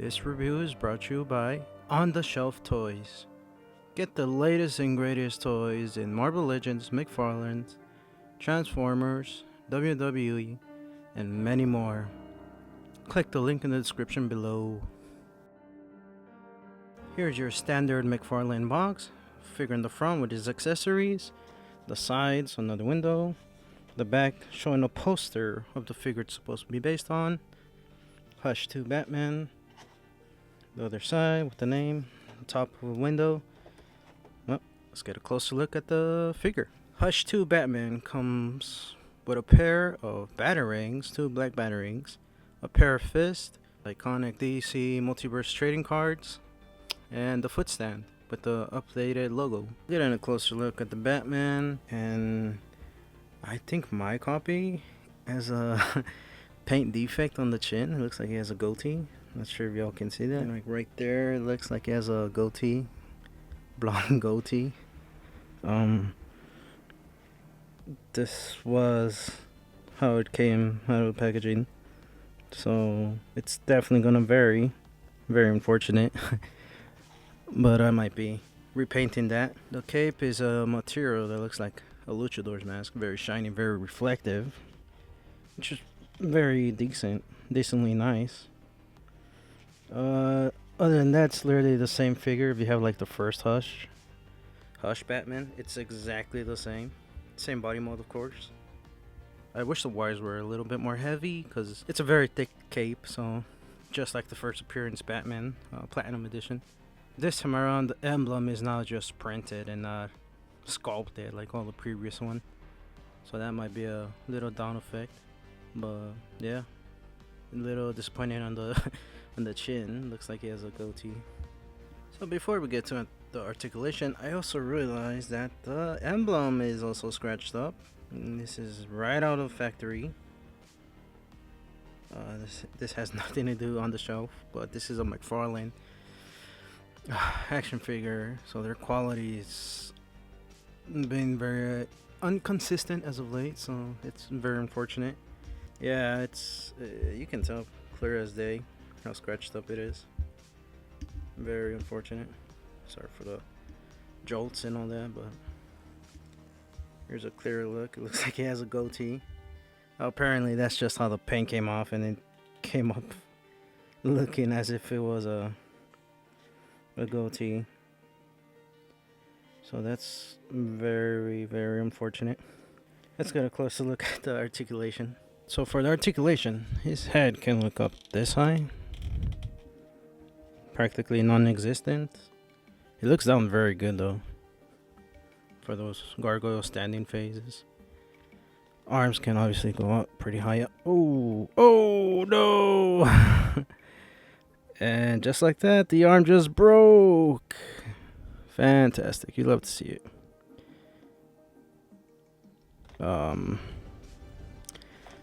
This review is brought to you by On the Shelf Toys. Get the latest and greatest toys in Marvel Legends, McFarlane, Transformers, WWE, and many more. Click the link in the description below. Here's your standard McFarlane box. Figure in the front with his accessories, the sides, another window, the back showing a poster of the figure it's supposed to be based on, Hush 2 Batman, the other side with the name, top of a window. Well, let's get a closer look at the figure. Hush 2 Batman comes with a pair of batarangs, 2 black batarangs, a pair of fists, iconic DC Multiverse trading cards, and the foot stand with the updated logo. Getting a closer look at the Batman, and I think my copy has a paint defect on the chin. It looks like he has a goatee. Not sure if y'all can see that. Like right there, it looks like he has a goatee, blonde goatee. This was how it came out of the packaging, so it's definitely gonna vary. Very unfortunate, but I might be repainting that. The cape is a material that looks like a luchador's mask, very shiny, very reflective, which is very decently nice. Other than that, it's literally the same figure. If you have like the first Hush Batman, it's exactly the same body mold, of course. I wish the wires were a little bit more heavy because it's a very thick cape, so just like the first appearance Batman Platinum Edition. This time around, the emblem is now just printed and not sculpted like all the previous one, so that might be a little down effect, but yeah, a little disappointing on the on the chin. Looks like he has a goatee. So before we get to the articulation, I also realized that the emblem is also scratched up, and this is right out of factory. This has nothing to do on the shelf, but this is a McFarlane action figure, so their quality is been very inconsistent as of late, so it's very unfortunate. Yeah, it's you can tell clear as day how scratched up it is. Very unfortunate. Sorry for the jolts and all that, but here's a clearer look. It looks like he has a goatee. Apparently that's just how the paint came off, and it came up looking as if it was a goatee. So that's very, very unfortunate. Let's get a closer look at the articulation. So for the articulation, his head can look up this high, practically non-existent. He looks down very good though, for those gargoyle standing phases. Arms can obviously go up pretty high up. Oh no! And just like that, the arm just broke. Fantastic. You love to see it.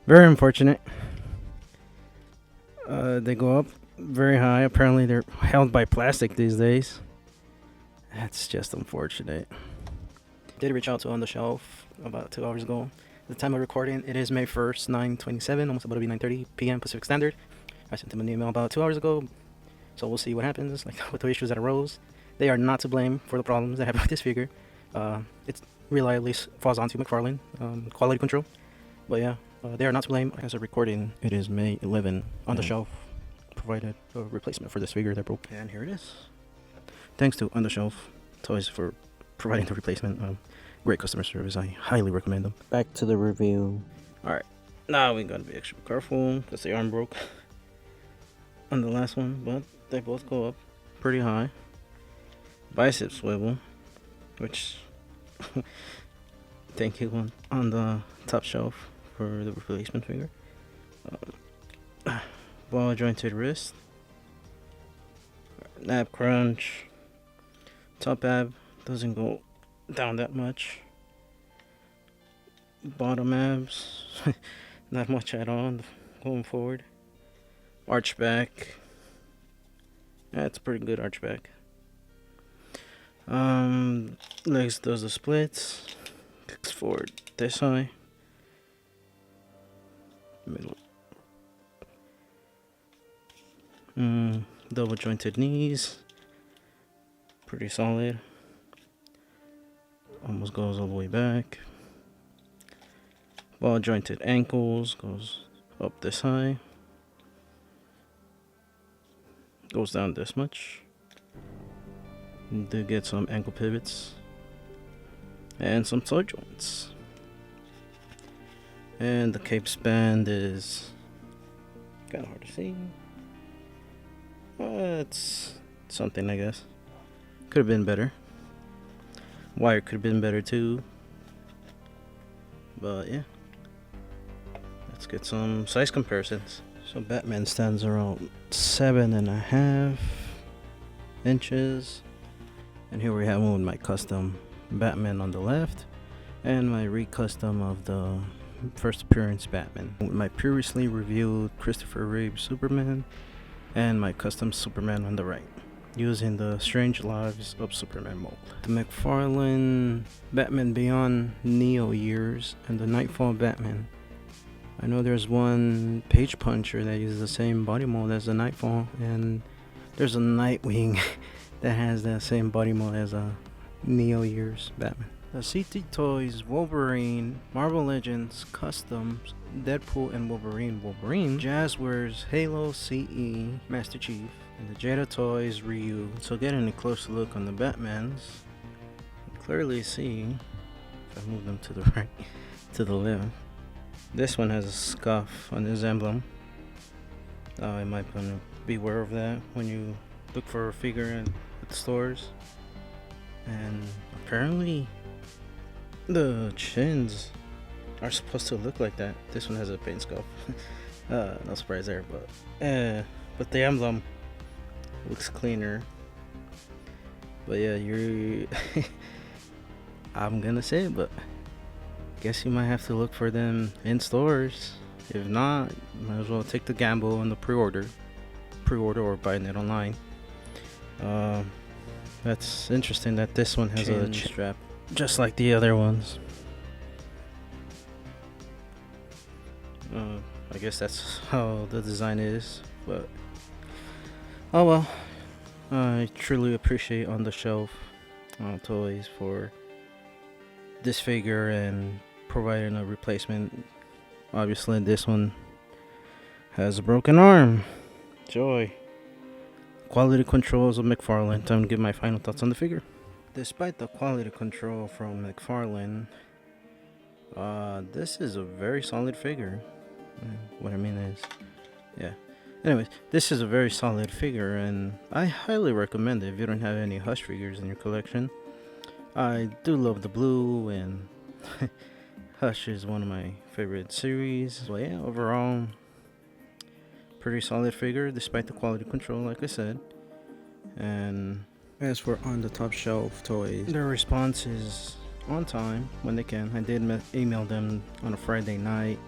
Very unfortunate. They go up very high. Apparently they're held by plastic these days. That's just unfortunate. Did reach out to On the Shelf about 2 hours ago. At the time of recording, it is May 1st, 9:27, almost about to be 9:30 p.m. Pacific Standard. I sent them an email about 2 hours ago, so we'll see what happens, like with the issues that arose. They are not to blame for the problems that happened with this figure. It reliably falls onto McFarlane quality control. But yeah, they are not to blame. As of recording, it is May 11. On the Shelf provided a replacement for this figure that broke, and here it is. Thanks to On the Shelf Toys for providing the replacement. Great customer service. I highly recommend them. Back to the review. Alright, now we gotta be extra careful because the arm broke on the last one, but they both go up pretty high. Bicep swivel, which thank you on the top shelf for the replacement figure. Ball jointed wrist, ab crunch, top ab doesn't go down that much, bottom abs not much at all going forward, arch back, that's pretty good arch back. Legs does the splits, kicks forward this high, middle Double jointed knees, pretty solid. Almost goes all the way back. Ball jointed ankles, goes up this high, goes down this much. You do get some ankle pivots and some toe joints. And the cape span is kind of hard to see. It's something, I guess. Could have been better. Wire could have been better too. But yeah. Let's get some size comparisons. So Batman stands around 7.5 inches. And here we have one with my custom Batman on the left. And my re-custom of the first appearance Batman. With my previously reviewed Christopher Reeve Superman. And my custom Superman on the right, using the Strange Lives of Superman mold. The McFarlane Batman Beyond Neo years and the Nightfall Batman. I know there's one page puncher that uses the same body mold as the Nightfall, and there's a Nightwing that has that same body mold as a Neo years Batman. The CT Toys Wolverine, Marvel Legends Customs, Deadpool and Wolverine, Jazzwares Halo CE Master Chief, and the Jada Toys Ryu. So getting a closer look on the Batmans, you clearly see, if I move them to the right, to the left, this one has a scuff on his emblem. You might want to be aware of that when you look for a figure at the stores. And apparently the chins are supposed to look like that. This one has a paint scuff. No surprise there, but the emblem looks cleaner. But yeah, you're I'm gonna say it, but guess you might have to look for them in stores. If not, might as well take the gamble on the pre-order or buying it online. That's interesting that this one has a chin strap just like the other ones. I guess that's how the design is, but oh well. I truly appreciate On the Shelf Toys for this figure and providing a replacement. Obviously this one has a broken arm. Joy. Quality controls of McFarlane. Time to give my final thoughts on the figure. Despite the quality control from McFarlane, this is a very solid figure. What I mean is, yeah. Anyways, this is a very solid figure, and I highly recommend it if you don't have any Hush figures in your collection. I do love the blue, and Hush is one of my favorite series. But yeah, overall, pretty solid figure despite the quality control, like I said. And as for On the Top Shelf Toys, their response is on time when they can. I did email them on a Friday night,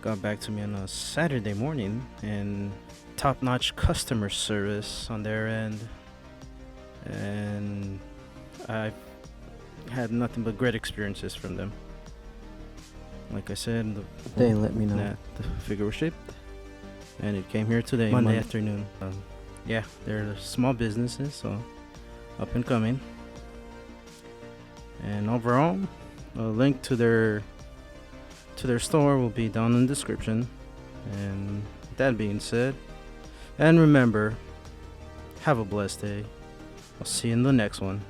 got back to me on a Saturday morning, and top-notch customer service on their end, and I've had nothing but great experiences from them. Like I said, they let me know that the figure was shipped, and it came here today, Monday afternoon. Yeah, they're small businesses, so up and coming. And overall, a link to their store will be down in the description. And that being said, and remember, have a blessed day. I'll see you in the next one.